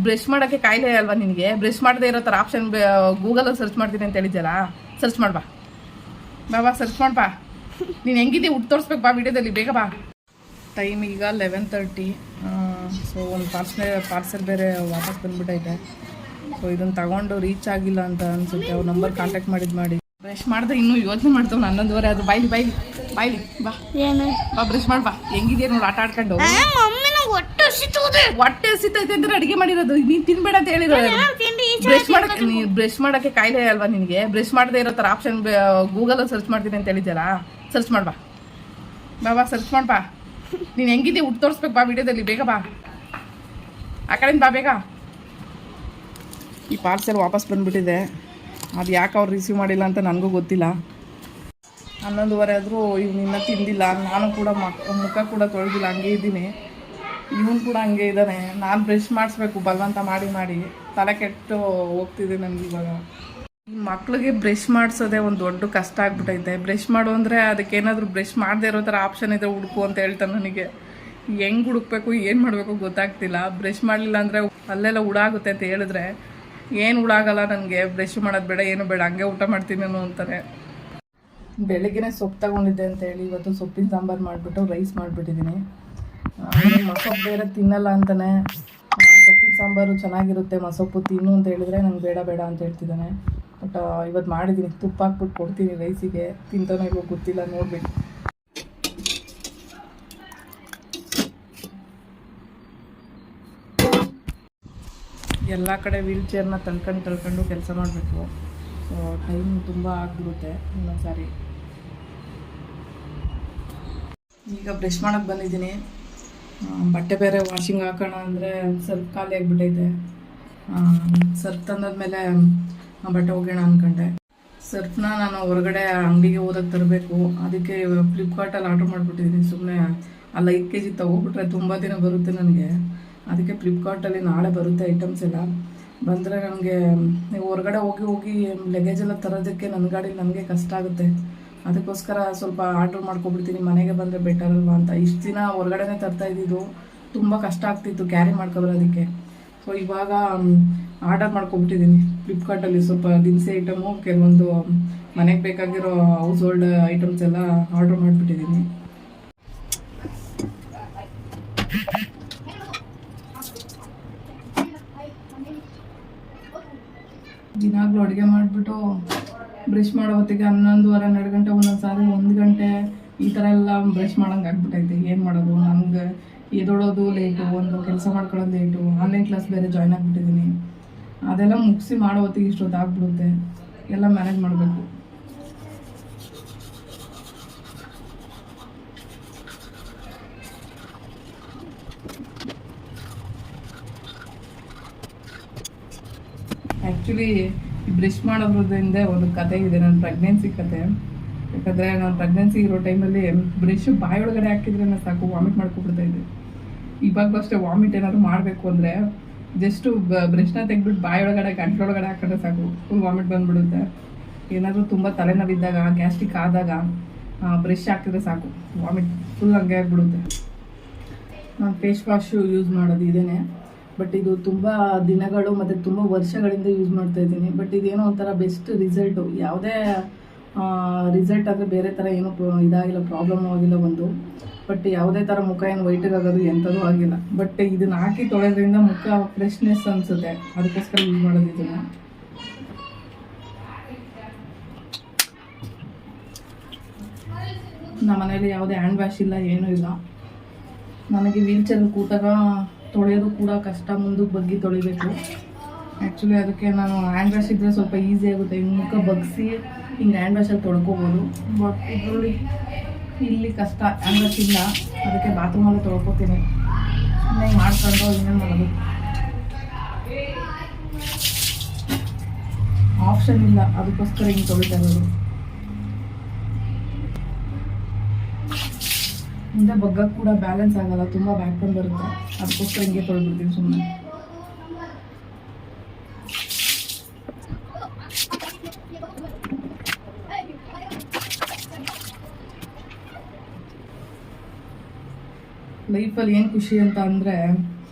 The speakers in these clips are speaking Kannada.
ಬ್ರಷ್ ಮಾಡೋಕ್ಕೆ ಕಾಯಿಲೆ ಅಲ್ವಾ ನಿನಗೆ? ಬ್ರಷ್ ಮಾಡದೇ ಇರೋ ಥರ ಆಪ್ಷನ್ ಗೂಗಲಲ್ಲಿ ಸರ್ಚ್ ಮಾಡ್ತೀನಿ ಅಂತ ಹೇಳಿದ್ಯಲ್ಲ, ಸರ್ಚ್ ಮಾಡ್ಬಾ ಬಾಬಾ, ಸರ್ಚ್ ಮಾಡ್ಬಾ. ನೀನು ಹೆಂಗಿದ್ದೀವಿ ಉಟ್ಟು ತೋರಿಸ್ಬೇಕು ಬಾ ವಿಡಿಯೋದಲ್ಲಿ, ಬೇಗ ಬಾ. ಟೈಮ್ ಈಗ 11:30. ಸೊ ಒಂದು ಪಾರ್ಸೆಲ್ ಬೇರೆ ವಾಪಸ್ ಬಂದುಬಿಟ್ಟೈತೆ. ಸೊ ಇದನ್ನು ತಗೊಂಡು ರೀಚ್ ಆಗಿಲ್ಲ ಅಂತ ಅನಿಸುತ್ತೆ. ಅವ್ರ ನಂಬರ್ ಕಾಂಟ್ಯಾಕ್ಟ್ ಮಾಡಿ ಬ್ರಷ್ ಮಾಡಿದ್ರೆ ಇನ್ನೂ ಯೋಚನೆ ಮಾಡ್ತಾವೆ. 11:30 ಅದು. ಬಾಯ್ಲಿ ಬಾ ಬಾ, ಬ್ರಷ್ ಮಾಡ್ಬಾ. ಹೆಂಗಿದೆಯಾ ನೋಡಿ ಆಟ ಆಡ್ಕೊಂಡು. ಹೊಟ್ಟೆ ಹಸಿತೈತೆ ಅಂದ್ರೆ ಅಡುಗೆ ಮಾಡಿರೋದು, ನೀನು ತಿನ್ಬೇಡ ಅಂತ ಹೇಳಿರೋದು. ಬ್ರಷ್ ಮಾಡೋಕ್ಕೆ ಕಾಯಿಲೆ ಅಲ್ವಾ ನಿನಗೆ? ಬ್ರಷ್ ಮಾಡದೇ ಇರೋ ಥರ ಆಪ್ಷನ್ ಗೂಗಲಲ್ಲಿ ಸರ್ಚ್ ಮಾಡ್ತೀನಿ ಅಂತ ಹೇಳಿದ್ಯಲ್ಲ, ಸರ್ಚ್ ಮಾಡ್ಬಾ ಬಾಬಾ, ಸರ್ಚ್ ಮಾಡ್ಬಾ. ನೀನು ಹೆಂಗಿದ್ದೀವಿ ಉಟ್ಟು ತೋರಿಸ್ಬೇಕು ಬಾ ವಿಡಿಯೋದಲ್ಲಿ, ಬೇಗ ಬಾ. ಆ ಕಡೆಯಿಂದ ಬಾ ಬೇಗ. ಈ ಪಾರ್ಸೆಲ್ ವಾಪಸ್ ಬಂದುಬಿಟ್ಟಿದೆ. ಅದು ಯಾಕೆ ಅವ್ರು ರಿಸೀವ್ ಮಾಡಿಲ್ಲ ಅಂತ ನನಗೂ ಗೊತ್ತಿಲ್ಲ. 11:30 ಆದರೂ ಇವ್ನು ಇನ್ನೂ ತಿಂದಿಲ್ಲ. ನಾನು ಕೂಡ ಮುಖ ಕೂಡ ತೊಳೆದಿಲ್ಲ, ಹಂಗೆ ಇದ್ದೀನಿ. ಇವನು ಕೂಡ ಹಂಗೆ ಇದ್ದಾನೆ. ನಾನು ಬ್ರಷ್ ಮಾಡಿಸ್ಬೇಕು ಬಲವಂತ ಮಾಡಿ ತಲೆ ಕೆಟ್ಟು ಹೋಗ್ತಿದೆ ನನಗೆ ಇವಾಗ. ಮಕ್ಳಿಗೆ ಬ್ರಷ್ ಮಾಡಿಸೋದೇ ಒಂದು ದೊಡ್ಡ ಕಷ್ಟ ಆಗ್ಬಿಟ್ಟೈತೆ. ಬ್ರಷ್ ಮಾಡು ಅಂದರೆ ಅದಕ್ಕೇನಾದರೂ ಬ್ರಷ್ ಮಾಡದೇ ಇರೋ ಥರ ಆಪ್ಷನ್ ಇದೆ ಹುಡುಕು ಅಂತ ಹೇಳ್ತಾನೆ. ನನಗೆ ಹೆಂಗೆ ಹುಡುಕ್ಬೇಕು, ಏನು ಮಾಡಬೇಕು ಗೊತ್ತಾಗ್ತಿಲ್ಲ. ಬ್ರಷ್ ಮಾಡಲಿಲ್ಲ ಅಂದರೆ ಅಲ್ಲೆಲ್ಲ ಹುಳಾಗುತ್ತೆ ಅಂತ ಹೇಳಿದ್ರೆ, ಏನು ಹುಳಾಗಲ್ಲ ನನಗೆ, ಬ್ರಷ್ ಮಾಡೋದು ಬೇಡ, ಏನು ಬೇಡ, ಹಂಗೆ ಊಟ ಮಾಡ್ತೀನಿ ನಾನು ಅಂತಾರೆ. ಬೆಳಗ್ಗೆನೇ ಸೊಪ್ಪು ತಗೊಂಡಿದ್ದೆ ಅಂತ ಹೇಳಿ ಇವತ್ತು ಸೊಪ್ಪಿನ ಸಾಂಬಾರು ಮಾಡಿಬಿಟ್ಟು ರೈಸ್ ಮಾಡಿಬಿಟ್ಟಿದ್ದೀನಿ. ಮಸೊಪ್ಪು ಬೇರೆ ತಿನ್ನಲ್ಲ ಅಂತಾನೆ. ಸೊಪ್ಪಿನ ಸಾಂಬಾರು ಚೆನ್ನಾಗಿರುತ್ತೆ, ಮಸೊಪ್ಪು ತಿನ್ನು ಅಂತ ಹೇಳಿದ್ರೆ ನಂಗೆ ಬೇಡ ಅಂತ ಹೇಳ್ತಿದ್ದಾನೆ. ಬಟ್ ಇವತ್ತು ಮಾಡಿದ್ದೀನಿ, ತುಪ್ಪ ಹಾಕ್ಬಿಟ್ಟು ಕೊಡ್ತೀನಿ ರೈಸಿಗೆ. ತಿಂತಾನೋ ಇಲ್ವೋ ಗೊತ್ತಿಲ್ಲ, ನೋಡ್ಬೇಕು. ಎಲ್ಲ ಕಡೆ ವೀಲ್ ಚೇರ್ನ ತಳ್ಕೊಂಡು ಕೆಲಸ ಮಾಡಬೇಕು. ಸೊ ಟೈಮ್ ತುಂಬ ಆಗಿಬಿಡುತ್ತೆ ಇನ್ನೊಂದು ಸಾರಿ. ಈಗ ಬ್ರಷ್ ಮಾಡೋಕ್ಕೆ ಬಂದಿದ್ದೀನಿ. ಬಟ್ಟೆ ಬೇರೆ ವಾಷಿಂಗ್ ಹಾಕೋಣ ಅಂದರೆ ಸರ್ಫ್ ಖಾಲಿ ಆಗಿಬಿಟ್ಟೈತೆ. ಸರ್ಫ್ ತಂದಾದ್ಮೇಲೆ ಬಟ್ಟೆ ಒಗೆಯೋಣ ಅಂದ್ಕೊಂಡೆ. ಸರ್ಫ್ನ ನಾನು ಹೊರಗಡೆ ಅಂಗಡಿಗೆ ಹೋದಾಗ ತರಬೇಕು. ಅದಕ್ಕೆ ಫ್ಲಿಪ್ಕಾರ್ಟಲ್ಲಿ ಆರ್ಡ್ರ್ ಮಾಡಿಬಿಟ್ಟಿದ್ದೀನಿ. ಸುಮ್ಮನೆ ಅಲ್ಲಿ 5 kg ತೊಗೊಬಿಟ್ರೆ ತುಂಬ ದಿನ ಬರುತ್ತೆ ನನಗೆ. ಅದಕ್ಕೆ ಫ್ಲಿಪ್ಕಾರ್ಟಲ್ಲಿ ನಾಳೆ ಬರುತ್ತೆ ಐಟಮ್ಸ್ ಎಲ್ಲ. ಬಂದರೆ ನನಗೆ ಹೊರಗಡೆ ಹೋಗಿ ಲಗೇಜ್ ಎಲ್ಲ ತರೋದಕ್ಕೆ ನನ್ನ ಗಾಡೀಲಿ ನನಗೆ ಕಷ್ಟ ಆಗುತ್ತೆ. ಅದಕ್ಕೋಸ್ಕರ ಸ್ವಲ್ಪ ಆರ್ಡ್ರ್ ಮಾಡ್ಕೊಬಿಡ್ತೀನಿ, ಮನೆಗೆ ಬಂದರೆ ಬೆಟರ್ ಅಲ್ವಾ ಅಂತ. ಇಷ್ಟು ದಿನ ಹೊರಗಡೆನೇ ತರ್ತಾ ಇದ್ದಿದ್ದು, ತುಂಬ ಕಷ್ಟ ಆಗ್ತಿತ್ತು ಕ್ಯಾರಿ ಮಾಡ್ಕೊಬರೋದಕ್ಕೆ. ಸೊ ಇವಾಗ ಆರ್ಡರ್ ಮಾಡ್ಕೊಬಿಟ್ಟಿದ್ದೀನಿ ಫ್ಲಿಪ್ಕಾರ್ಟಲ್ಲಿ. ಸ್ವಲ್ಪ ದಿನಸಿ ಐಟಮು, ಕೆಲವೊಂದು ಮನೆಗೆ ಬೇಕಾಗಿರೋ ಹೌಸ್ ಹೋಲ್ಡ್ ಐಟಮ್ಸ್ ಎಲ್ಲ ಆರ್ಡ್ರ್ ಮಾಡಿಬಿಟ್ಟಿದ್ದೀನಿ. ದಿನಾಗ್ಲೂ ಅಡುಗೆ ಮಾಡಿಬಿಟ್ಟು ಬ್ರಷ್ ಮಾಡೋ ಹೊತ್ತಿಗೆ 11:30, 12 ಗಂಟೆ, ಒಂದೊಂದು ಸಾರಿ 1 ಗಂಟೆ ಈ ಥರ ಎಲ್ಲ ಬ್ರಷ್ ಮಾಡೋಂಗೆ ಆಗ್ಬಿಟ್ಟೈತೆ. ಏನು ಮಾಡೋದು, ನನಗೆ ಎದೊಳೋದು ಲೇಟು, ಒಂದು ಕೆಲಸ ಮಾಡ್ಕೊಳ್ಳೋದು ಲೇಟು. ಆನ್ಲೈನ್ ಕ್ಲಾಸ್ ಬೇರೆ ಜಾಯ್ನ್ ಆಗಿಬಿಟ್ಟಿದ್ದೀನಿ. ಅದೆಲ್ಲ ಮುಗಿಸಿ ಮಾಡೋ ಹೊತ್ತಿಗೆ ಇಷ್ಟೊತ್ತು ಆಗ್ಬಿಡುತ್ತೆ. ಎಲ್ಲ ಮ್ಯಾನೇಜ್ ಮಾಡಬೇಕು. ಆ್ಯಕ್ಚುಲಿ ಬ್ರಷ್ ಮಾಡೋದ್ರಿಂದ ಒಂದು ಕತೆ ಇದೆ, ನನ್ನ ಪ್ರೆಗ್ನೆನ್ಸಿ ಕತೆ. ಯಾಕಂದರೆ ನಾನು ಪ್ರೆಗ್ನೆನ್ಸಿ ಇರೋ ಟೈಮಲ್ಲಿ ಬ್ರಷ್ ಬಾಯೊಳಗಡೆ ಹಾಕಿದ್ರೆ ಸಾಕು ವಾಮಿಟ್ ಮಾಡ್ಕೊಬಿಡ್ತಾಯಿದ್ದೆ. ಇವಾಗಲೂ ಅಷ್ಟೇ ವಾಮಿಟ್ ಏನಾದರೂ ಮಾಡಬೇಕು ಅಂದರೆ ಜಸ್ಟು ಬ್ರಷ್ನ ತೆಗೆದ್ಬಿಟ್ಟು ಬಾಯೊಳಗಡೆ ಗಂಟಲೊಳಗಡೆ ಹಾಕಿದ್ರೆ ಸಾಕು ಫುಲ್ ವಾಮಿಟ್ ಬಂದುಬಿಡುತ್ತೆ. ಏನಾದರೂ ತುಂಬ ತಲೆನೋವಿದ್ದಾಗ, ಗ್ಯಾಸ್ಟ್ರಿಕ್ ಆದಾಗ ಬ್ರಷ್ ಹಾಕಿದ್ರೆ ಸಾಕು ವಾಮಿಟ್ ಫುಲ್ ಹಂಗೆ ಆಗಿಬಿಡುತ್ತೆ. ನಾನು ಫೇಸ್ ವಾಶು ಯೂಸ್ ಮಾಡೋದು ಇದೇನೆ. ಬಟ್ ಇದು ತುಂಬ ದಿನಗಳು ಮತ್ತು ತುಂಬ ವರ್ಷಗಳಿಂದ ಯೂಸ್ ಮಾಡ್ತಾಯಿದ್ದೀನಿ. ಬಟ್ ಇದೇನೋ ಒಂಥರ ಬೆಸ್ಟ್ ರಿಸಲ್ಟು. ಯಾವುದೇ ರಿಸಲ್ಟ್ ಆದರೆ ಬೇರೆ ಥರ ಏನೂ ಇದಾಗಿಲ್ಲ, ಪ್ರಾಬ್ಲಮ್ ಆಗಿಲ್ಲ ಒಂದು. ಬಟ್ ಯಾವುದೇ ಥರ ಮುಖ ಏನು ವೈಟಾಗೋದು ಎಂಥದೂ ಆಗಿಲ್ಲ. ಬಟ್ ಇದನ್ನು ಹಾಕಿ ತೊಳೆದ್ರಿಂದ ಮುಖ ಫ್ರೆಶ್ನೆಸ್ ಅನಿಸುತ್ತೆ, ಅದಕ್ಕೋಸ್ಕರ ಯೂಸ್ ಮಾಡೋದು ಇದನ್ನು. ನಮ್ಮ ಮನೇಲಿ ಯಾವುದೇ ಹ್ಯಾಂಡ್ ವಾಶ್ ಇಲ್ಲ, ಏನೂ ಇಲ್ಲ. ನನಗೆ ವೀಲ್ ಚೇರ್ ಕೂತಾಗ ತೊಳೆಯೋದು ಕೂಡ ಕಷ್ಟ, ಮುಂದಕ್ಕೆ ಬಗ್ಗಿ ತೊಳಿಬೇಕು. ಆ್ಯಕ್ಚುಲಿ ಅದಕ್ಕೆ ನಾನು ಹ್ಯಾಂಡ್ ವಾಶ್ ಇದ್ದರೆ ಸ್ವಲ್ಪ ಈಸಿ ಆಗುತ್ತೆ, ಮುಖ ಬಗ್ಗಿಸಿ ಹಿಂಗೆ ಹ್ಯಾಂಡ್ ವಾಶಲ್ಲಿ ತೊಳ್ಕೊಬೋದು. ಬಟ್ ಇದರಲ್ಲಿ ಇಲ್ಲಿ ಕಷ್ಟ, ಹ್ಯಾಂಡ್ ವಾಶ್ ಇಲ್ಲ. ಅದಕ್ಕೆ ಬಾತ್ರೂಮಲ್ಲಿ ತೊಳ್ಕೊತೀನಿ. ಹಿಂಗೆ ಮಾಡ್ಕೊಂಡು ಇನ್ನೇನು ಮಾಡೋದು, ಆಪ್ಷನ್ ಇಲ್ಲ, ಅದಕ್ಕೋಸ್ಕರ ಹಿಂಗೆ ತೊಳಿತಾ ಇರೋದು. ಮುಂದೆ ಬಗ್ಗಕ್ಕೆ ಕೂಡ ಬ್ಯಾಲೆನ್ಸ್ ಆಗಲ್ಲ, ತುಂಬ ಬ್ಯಾಕ್ ಪೇನ್ ಬರುತ್ತೆ. ಅದಕ್ಕೋಸ್ಕರ ಹಿಂಗೆ ತೊಳ್ಬಿಡ್ತೀನಿ ಸುಮ್ಮನೆ. ಲೈಫಲ್ಲಿ ಏನು ಖುಷಿ ಅಂತ ಅಂದರೆ,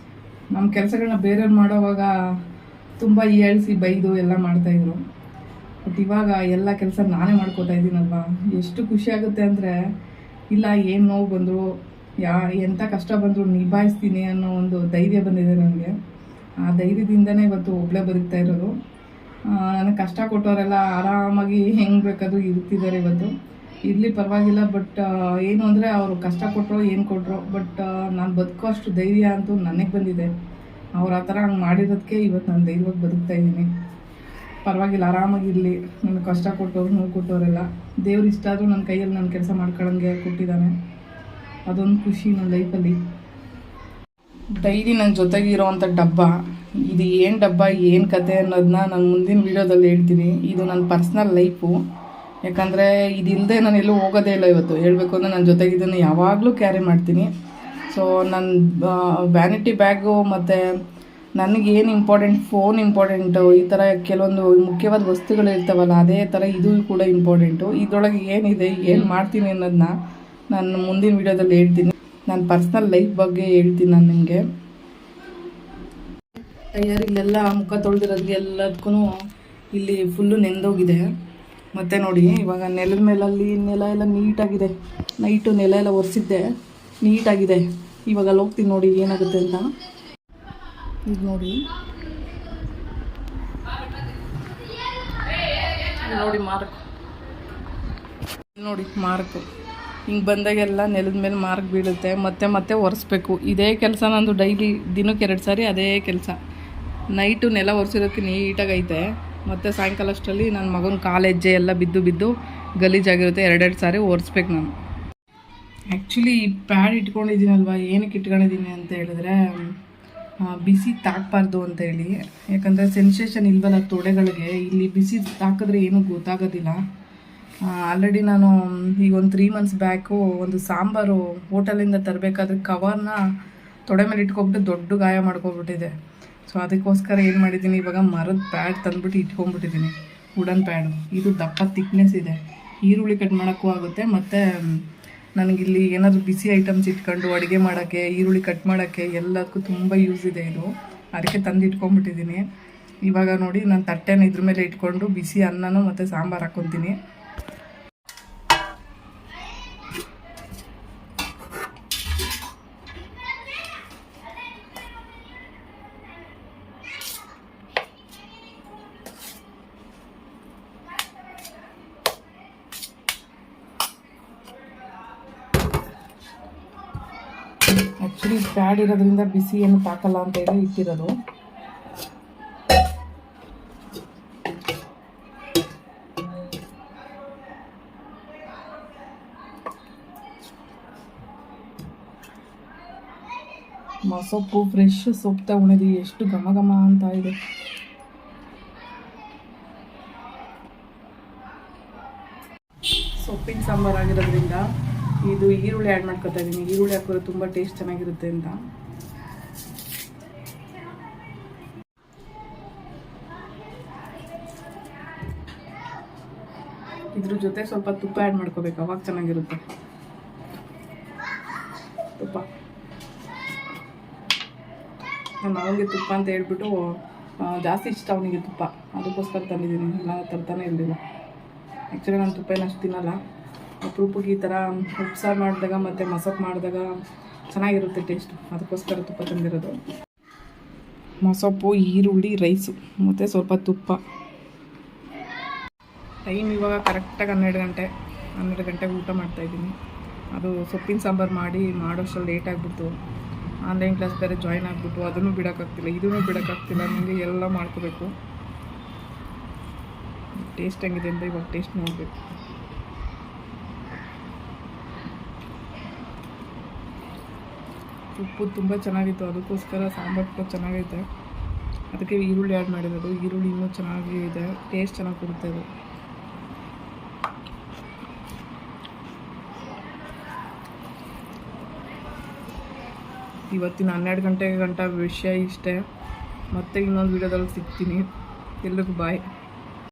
ನಮ್ಮ ಕೆಲಸಗಳನ್ನ ಬೇರೆಯವ್ರು ಮಾಡೋವಾಗ ತುಂಬ ಹೀಯಾಳಿಸಿ ಬೈದು ಎಲ್ಲ ಮಾಡ್ತಾಯಿದ್ರು. ಬಟ್ ಇವಾಗ ಎಲ್ಲ ಕೆಲಸ ನಾನೇ ಮಾಡ್ಕೋತಾ ಇದ್ದೀನಲ್ವ, ಎಷ್ಟು ಖುಷಿ ಆಗುತ್ತೆ ಅಂದರೆ, ಇಲ್ಲ ಏನು ನೋವು ಬಂದರು ಎಂಥ ಕಷ್ಟ ಬಂದರೂ ನಿಭಾಯಿಸ್ತೀನಿ ಅನ್ನೋ ಒಂದು ಧೈರ್ಯ ಬಂದಿದೆ ನನಗೆ. ಆ ಧೈರ್ಯದಿಂದನೇ ಇವತ್ತು ಒಬ್ಬಳೇ ಬದುಕ್ತಾ ಇರೋದು. ನನಗೆ ಕಷ್ಟ ಕೊಟ್ಟವರೆಲ್ಲ ಆರಾಮಾಗಿ ಹೆಂಗೆ ಬೇಕಾದರೂ ಇರ್ತಿದ್ದಾರೆ ಇವತ್ತು. ಇರಲಿ ಪರವಾಗಿಲ್ಲ, ಬಟ್ ಏನು ಅಂದರೆ ಅವರು ಕಷ್ಟ ಕೊಟ್ಟರು ಏನು ಕೊಟ್ಟರು, ಬಟ್ ನಾನು ಬದುಕೋ ಅಷ್ಟು ಧೈರ್ಯ ಅಂತೂ ನನಗೆ ಬಂದಿದೆ. ಅವ್ರು ಆ ಥರ ಹಂಗೆ ಮಾಡಿರೋದಕ್ಕೆ ಇವತ್ತು ನಾನು ಧೈರ್ಯವಾಗಿ ಬದುಕ್ತಾ ಇದ್ದೀನಿ. ಪರವಾಗಿಲ್ಲ, ಆರಾಮಾಗಿರಲಿ. ನನಗೆ ಕಷ್ಟ ಕೊಟ್ಟವ್ರು ನೋವು ಕೊಟ್ಟವರೆಲ್ಲ ದೇವ್ರು ಇಷ್ಟ ಆದರೂ ನನ್ನ ಕೈಯಲ್ಲಿ ನನ್ನ ಕೆಲಸ ಮಾಡ್ಕೊಳ್ಳೋಂಗೆ ಕೊಟ್ಟಿದ್ದಾನೆ. ಅದೊಂದು ಖುಷಿ ನನ್ನ ಲೈಫಲ್ಲಿ. ಡೈಲಿ ನನ್ನ ಜೊತೆಗೆ ಇರೋವಂಥ ಡಬ್ಬ, ಇದು ಏನು ಡಬ್ಬ ಏನು ಕತೆ ಅನ್ನೋದನ್ನ ನಾನು ಮುಂದಿನ ವೀಡಿಯೋದಲ್ಲಿ ಹೇಳ್ತೀನಿ. ಇದು ನನ್ನ ಪರ್ಸ್ನಲ್ ಲೈಫು. ಯಾಕಂದರೆ ಇದಿಲ್ಲದೆ ನಾನು ಎಲ್ಲೂ ಹೋಗೋದೇ ಇಲ್ಲ. ಇವತ್ತು ಹೇಳಬೇಕು ಅಂದರೆ ನನ್ನ ಜೊತೆಗೆ ಇದನ್ನು ಯಾವಾಗಲೂ ಕ್ಯಾರಿ ಮಾಡ್ತೀನಿ. ಸೊ ನನ್ನ ವ್ಯಾನಿಟಿ ಬ್ಯಾಗು ಮತ್ತು ನನಗೇನು ಇಂಪಾರ್ಟೆಂಟ್, ಫೋನ್ ಇಂಪಾರ್ಟೆಂಟು, ಈ ಥರ ಕೆಲವೊಂದು ಮುಖ್ಯವಾದ ವಸ್ತುಗಳು ಇರ್ತಾವಲ್ಲ, ಅದೇ ಥರ ಇದು ಕೂಡ ಇಂಪಾರ್ಟೆಂಟು. ಇದರೊಳಗೆ ಏನಿದೆ, ಏನು ಮಾಡ್ತೀನಿ ಅನ್ನೋದನ್ನ ನಾನು ಮುಂದಿನ ವೀಡಿಯೋದಲ್ಲಿ ಹೇಳ್ತೀನಿ. ನನ್ನ ಪರ್ಸ್ನಲ್ ಲೈಫ್ ಬಗ್ಗೆ ಹೇಳ್ತೀನಿ ನಾನು ನಿಮಗೆ. ಇಲ್ಲೆಲ್ಲ ಮುಖ ತೊಳೆದಿರೋದು ಎಲ್ಲದಕ್ಕೂ ಇಲ್ಲಿ ಫುಲ್ಲು ನೆಂದೋಗಿದೆ. ಮತ್ತು ನೋಡಿ, ಇವಾಗ ನೆಲದ ಮೇಲಲ್ಲಿ ನೆಲ ಎಲ್ಲ ನೀಟಾಗಿದೆ. ನೈಟು ನೆಲ ಎಲ್ಲ ಒರೆಸಿದ್ದೆ, ನೀಟಾಗಿದೆ. ಇವಾಗ ಅಲ್ಲಿ ಹೋಗ್ತೀನಿ ನೋಡಿ ಏನಾಗುತ್ತೆ ಅಂತ. ಇದು ನೋಡಿ ಮಾರ್ಕ್, ನೋಡಿ ಮಾರ್ಕು ಹಿಂಗೆ ಬಂದಾಗೆಲ್ಲ ನೆಲದ ಮೇಲೆ ಮಾರ್ಕ್ ಬೀಳುತ್ತೆ. ಮತ್ತೆ ಒರೆಸ್ಬೇಕು. ಇದೇ ಕೆಲಸ ನಂದು ಡೈಲಿ, ದಿನಕ್ಕೆ 2 ಸಾರಿ ಅದೇ ಕೆಲಸ. ನೈಟು ನೆಲ ಒರೆಸಿರೋದಕ್ಕೆ ನೀಟಾಗೈತೆ. ಮತ್ತು ಸಾಯಂಕಾಲ ಅಷ್ಟರಲ್ಲಿ ನನ್ನ ಮಗನ ಕಾಲೆಜ್ಜೆ ಎಲ್ಲ ಬಿದ್ದು ಗಲೀಜಾಗಿರುತ್ತೆ. 2 ಸಾರಿ ಒರೆಸ್ಬೇಕು ನಾನು. ಆ್ಯಕ್ಚುಲಿ ಪ್ಯಾಡ್ ಇಟ್ಕೊಂಡಿದ್ದೀನಲ್ವ, ಏನಕ್ಕೆ ಇಟ್ಕೊಂಡಿದ್ದೀನಿ ಅಂತ ಹೇಳಿದ್ರೆ, ಬಿಸಿ ತಾಕಬಾರ್ದು ಅಂತ ಹೇಳಿ. ಯಾಕಂದರೆ ಸೆನ್ಸೇಷನ್ ಇಲ್ವಲ್ಲ ತೊಡೆಗಳಿಗೆ, ಇಲ್ಲಿ ಬಿಸಿ ತಾಕಿದ್ರೆ ಏನೂ ಗೊತ್ತಾಗೋದಿಲ್ಲ. ಆಲ್ರೆಡಿ ನಾನು ಈಗ ಒಂದು 3 ಮಂತ್ಸ್ ಬ್ಯಾಕು ಒಂದು ಸಾಂಬಾರು ಹೋಟೆಲಿಂದ ತರಬೇಕಾದ್ರೆ ಕವರ್ನ ತೊಡೆ ಮೇಲೆ ಇಟ್ಕೊಬಿಟ್ಟು ದೊಡ್ಡ ಗಾಯ ಮಾಡ್ಕೊಬಿಟ್ಟಿದೆ. ಸೊ ಅದಕ್ಕೋಸ್ಕರ ಏನು ಮಾಡಿದ್ದೀನಿ, ಇವಾಗ ಮರದ ಪ್ಯಾಡ್ ತಂದುಬಿಟ್ಟು ಇಟ್ಕೊಂಡ್ಬಿಟ್ಟಿದ್ದೀನಿ. Wooden pad. ಇದು ದಪ್ಪ ತಿಕ್ನೆಸ್ ಇದೆ. ಈರುಳ್ಳಿ ಕಟ್ ಮಾಡೋಕ್ಕೂ ಆಗುತ್ತೆ. ಮತ್ತು ನನಗಿಲ್ಲಿ ಏನಾದರೂ ಬಿಸಿ ಐಟಮ್ಸ್ ಇಟ್ಕೊಂಡು ಅಡುಗೆ ಮಾಡೋಕ್ಕೆ, ಈರುಳ್ಳಿ ಕಟ್ ಮಾಡೋಕ್ಕೆ ಎಲ್ಲದಕ್ಕೂ ತುಂಬ ಯೂಸ್ ಇದೆ ಇದು. ಅದಕ್ಕೆ ತಂದು ಇಟ್ಕೊಂಡ್ಬಿಟ್ಟಿದ್ದೀನಿ. ಇವಾಗ ನೋಡಿ, ನಾನು ತಟ್ಟೆನ ಇದ್ರ ಮೇಲೆ ಇಟ್ಕೊಂಡು ಬಿಸಿ ಅನ್ನನೂ ಮತ್ತು ಸಾಂಬಾರು ಹಾಕ್ಕೊತೀನಿ. ಆ್ಯಕ್ಚುಲಿ ಪ್ಯಾಡ್ ಇರೋದ್ರಿಂದ ಬಿಸಿ ಏನು ತಾಕಲ್ಲ ಅಂತ ಹೇಳಿ ಇಟ್ಟಿರೋದು. ಸೊಪ್ಪು ಫ್ರೆಶ್ ಸೊಪ್ಪು ತಗೊಂಡಿದ್ದೀವಿ. ಎಷ್ಟು ಘಮ ಘಮ ಅಂತ ಇದೆ. ಸೊಪ್ಪಿನ ಸಾಂಬಾರು ಆಗಿರೋದ್ರಿಂದ ಇದು ಈರುಳ್ಳಿ ಆ್ಯಡ್ ಮಾಡ್ಕೊತಾ ಇದ್ದೀನಿ. ಈರುಳ್ಳಿ ಹಾಕಿದ್ರೆ ತುಂಬ ಟೇಸ್ಟ್ ಚೆನ್ನಾಗಿರುತ್ತೆ ಅಂತ. ಇದ್ರ ಜೊತೆ ಸ್ವಲ್ಪ ತುಪ್ಪ ಆ್ಯಡ್ ಮಾಡ್ಕೋಬೇಕು, ಅವಾಗ ಚೆನ್ನಾಗಿರುತ್ತೆ. ತುಪ್ಪ ನಮ್ಮ ಅವನಿಗೆ ತುಪ್ಪ ಅಂತ ಹೇಳ್ಬಿಟ್ಟು ಜಾಸ್ತಿ ಇಷ್ಟ ಅವನಿಗೆ ತುಪ್ಪ, ಅದಕ್ಕೋಸ್ಕರ ತಂದಿದ್ದೀನಿ. ನಾನು ತರ್ತಾನೆ ಇರಲಿಲ್ಲ. ಆ್ಯಕ್ಚುಲಿ ನಾನು ತುಪ್ಪ ಏನು ಅಷ್ಟು ತಿನ್ನಲ್ಲ. ಅಪರೂಪಕ್ಕೆ ಈ ಥರ ಉಪ್ಸಾರು ಮಾಡಿದಾಗ ಮತ್ತು ಮಸೊಪ್ಪು ಮಾಡಿದಾಗ ಚೆನ್ನಾಗಿರುತ್ತೆ ಟೇಸ್ಟು, ಅದಕ್ಕೋಸ್ಕರ ತುಪ್ಪ ತಂದಿರೋದು. ಮಸೊಪ್ಪು, ಈರುಳ್ಳಿ, ರೈಸು ಮತ್ತು ಸ್ವಲ್ಪ ತುಪ್ಪ. ಟೈಮ್ ಇವಾಗ ಕರೆಕ್ಟಾಗಿ 12 ಗಂಟೆಗೆ ಊಟ ಮಾಡ್ತಾಯಿದ್ದೀನಿ. ಅದು ಸೊಪ್ಪಿನ ಸಾಂಬಾರು ಮಾಡೋಷ್ಟರಲ್ಲಿ ಲೇಟ್ ಆಗಿಬಿಡ್ತು. ಆನ್ಲೈನ್ ಕ್ಲಾಸ್ ಬೇರೆ ಜಾಯ್ನ್ ಆಗಿಬಿಟ್ಟು ಅದನ್ನು ಬಿಡೋಕ್ಕಾಗ್ತಿಲ್ಲ, ಇದೂ ಬಿಡೋಕ್ಕಾಗ್ತಿಲ್ಲ. ನನಗೆ ಎಲ್ಲ ಮಾಡ್ಕೋಬೇಕು. ಟೇಸ್ಟ್ ಹೆಂಗಿದೆ ಅಂತ ಇವಾಗ ಟೇಸ್ಟ್ ನೋಡಬೇಕು. ಉಪ್ಪು ತುಂಬ ಚೆನ್ನಾಗಿತ್ತು, ಅದಕ್ಕೋಸ್ಕರ ಸಾಂಬಾರು ಕೂಡ ಚೆನ್ನಾಗೈತೆ. ಅದಕ್ಕೆ ಈರುಳ್ಳಿ ಆ್ಯಡ್ ಮಾಡಿರೋದು. ಈರುಳ್ಳಿ ಇನ್ನೂ ಚೆನ್ನಾಗಿ ಇದೆ, ಟೇಸ್ಟ್ ಚೆನ್ನಾಗಿ ಕೊಡುತ್ತೆ ಅದು. ಇವತ್ತಿನ 12 ಗಂಟೆ ವಿಷಯ ಇಷ್ಟೇ. ಮತ್ತೆ ಇನ್ನೊಂದು ವಿಡಿಯೋದಲ್ಲಿ ಸಿಗ್ತೀನಿ. ಎಲ್ರಿಗೂ ಬಾಯ್.